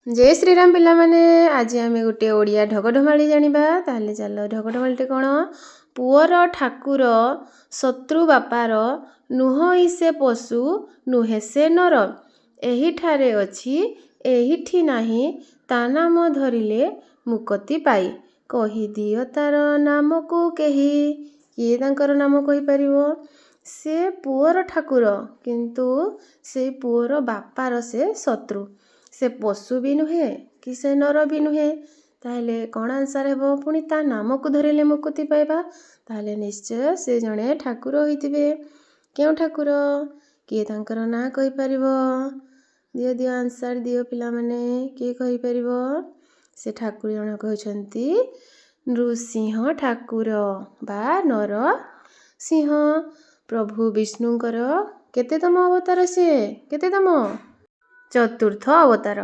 जय श्रीराम पिला माने आज आम गोटे ओडिया ढगढमाली जानिबा। ताहले चलो ढगढमालीटे कौन पुअर ठाकुर शत्रु बापार नुहई से पशु नुहे से नर एहिठारे अछि एहिठी नाही ता नाम धरिले मुक्ति पाई कही दियो तार नाम को केही किए तांकर नाम कहि परिबो। से पुअर ठाकुर किंतु से पुअर बापार से शत्रु से पशु भी नुहे कि से नर भी नुहे ताहले कौन आंसर हेबो पुणी ता नाम को धरिले मुक्ति पाइबा ताहले निश्चय से जणे ठाकुर होइतिबे। केउ ठाकुर किए तांकर ना कहि परिबो दियो दियो आंसर दियो पिला माने किए कहि परिबो। से ठाकुर जण कहउछंती नृसिंह ठाकुर बा नर सिंह प्रभु विष्णुंकर केतेतम अवतार से केतेतम चतुर्थ अवतार।